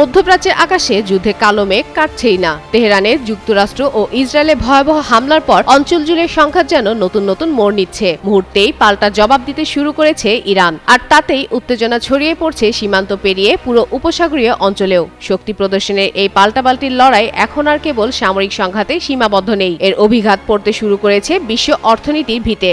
মধ্যপ্রাচ্যের আকাশে যুদ্ধে কালো মেঘ কাটছেই না। তেহরানে যুক্তরাষ্ট্র ও ইসরায়েলে ভয়াবহ হামলার পর অঞ্চল জুড়ে সংঘাত যেন নতুন নতুন মোড় নিচ্ছে। মুহূর্তেই পাল্টা জবাব দিতে শুরু করেছে ইরান, আর তাতেই উত্তেজনা ছড়িয়ে পড়ছে সীমান্ত পেরিয়ে পুরো উপসাগরীয় অঞ্চলেও। শক্তি প্রদর্শনের এই পাল্টাপাল্টির লড়াই এখন আর কেবল সামরিক সংঘাতে সীমাবদ্ধ নেই, এর অভিঘাত পড়তে শুরু করেছে বিশ্ব অর্থনীতির ভিতে।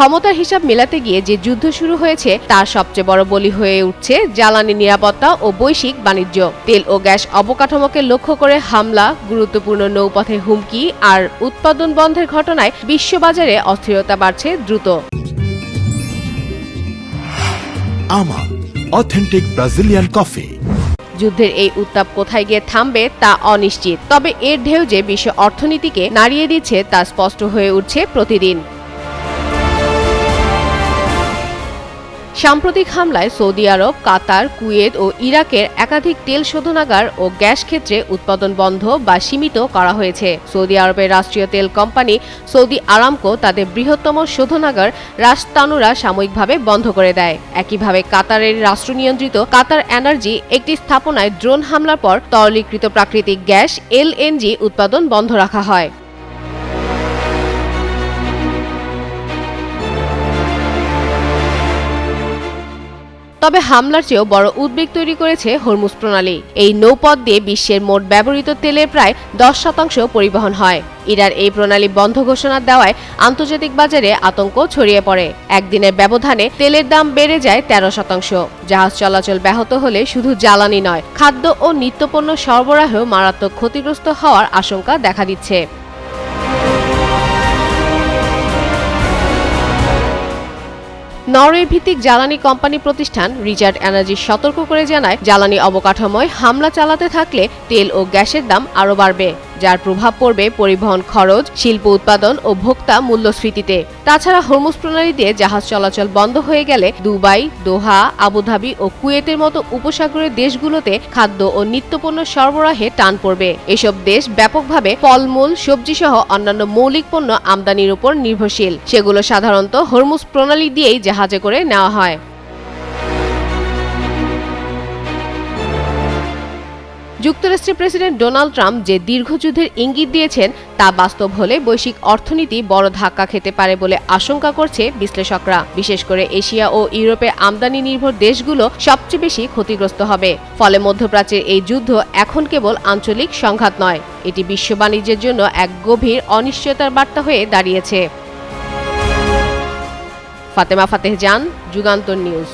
ক্ষমতার হিসাব মেলাতে গিয়ে যে যুদ্ধ শুরু হয়েছে তার সবচেয়ে বড় বলি হয়ে উঠছে জ্বালানি নিরাপত্তা ও বৈশ্বিক বাণিজ্য। তেল ও গ্যাস অবকাঠামোকে লক্ষ্য করে হামলা, গুরুত্বপূর্ণ নৌপথে হুমকি আর উৎপাদন বন্ধের ঘটনায় বিশ্ববাজারে অস্থিরতা বাড়ছে দ্রুত। আমা অথেন্টিক ব্রাজিলিয়ান কফি। যুদ্ধের এই উত্তাপ কোথায় গিয়ে থামবে তা অনিশ্চিত, তবে এর ঢেউ যে বিশ্ব অর্থনীতিকে নাড়িয়ে দিচ্ছে তা স্পষ্ট হয়ে উঠছে প্রতিদিন। সাম্প্রতিক হামলায় সৌদি আরব, কাতার, কুয়েত ও ইরাকের একাধিক তেল শোধনাগার ও গ্যাস ক্ষেত্রে উৎপাদন বন্ধ বা সীমিত করা হয়েছে। সৌদি আরবের রাষ্ট্রীয় তেল কোম্পানি সৌদি আরামকো তাদের বৃহত্তম শোধনাগার রাস তানুরা সাময়িকভাবে বন্ধ করে দেয়। একইভাবে কাতারের রাষ্ট্রনিয়ন্ত্রিত কাতার এনার্জি একটি স্থাপনায় ড্রোন হামলার পর তরলীকৃত প্রাকৃতিক গ্যাস এলএনজি উৎপাদন বন্ধ রাখা হয়। তবে হামলার চেয়েও বড় উদ্বেগ তৈরি করেছে হরমুজ প্রণালী। এই নৌপথ দিয়ে বিশ্বের মোট ব্যবহৃত তেলের প্রায় 10% পরিবহন হয়। ইরান এই প্রণালী বন্ধ ঘোষণা দেওয়ায় আন্তর্জাতিক বাজারে আতঙ্ক ছড়িয়ে পড়ে। একদিনের ব্যবধানে তেলের দাম বেড়ে যায় 13%। জাহাজ চলাচল ব্যাহত হলে শুধু জ্বালানি নয়, খাদ্য ও নিত্যপণ্য সরবরাহেও মারাত্মক ক্ষতিগ্রস্ত হওয়ার আশঙ্কা দেখা দিচ্ছে। নরওয়ে ভিত্তিক জ্বালানি কোম্পানি প্রতিষ্ঠান রিচার্ড এনার্জি সতর্ক করে জানায়, জ্বালানি অবকাঠামোয় হামলা চালাতে থাকলে তেল ও গ্যাসের দাম আরও বাড়বে, যার প্রভাব পড়বে পরিবহন খরচ, শিল্প উৎপাদন ও ভোক্তা মূল্যস্ফীতিতে। তাছাড়া হরমুজ প্রণালী দিয়ে জাহাজ চলাচল বন্ধ হয়ে গেলে দুবাই, দোহা, আবুধাবি ও কুয়েতের মতো উপসাগরের দেশগুলোতে খাদ্য ও নিত্যপণ্য সরবরাহে টান পড়বে। এসব দেশ ব্যাপকভাবে ফলমূল, সবজি সহ অন্যান্য মৌলিক পণ্য আমদানির উপর নির্ভরশীল। সেগুলো সাধারণত হরমুজ প্রণালী দিয়েই জাহাজে করে নেওয়া হয়। যুক্তরাষ্ট্রের প্রেসিডেন্ট ডোনাল্ড ট্রাম্প যে দীর্ঘযুদ্ধের ইঙ্গিত দিয়েছেন তা বাস্তব হলে বৈশ্বিক অর্থনীতি বড় ধাক্কা খেতে পারে বলে আশঙ্কা করছে বিশ্লেষকরা। বিশেষ করে এশিয়া ও ইউরোপে আমদানি নির্ভর দেশগুলো সবচেয়ে বেশি ক্ষতিগ্রস্ত হবে। ফলে মধ্যপ্রাচ্যের এই যুদ্ধ এখন কেবল আঞ্চলিক সংঘাত নয়, এটি বিশ্ব বাণিজ্যের জন্য এক গভীর অনিশ্চয়তার বার্তা হয়ে দাঁড়িয়েছে। ফাতেমা ফাতেহ জান, যুগান্তর নিউজ।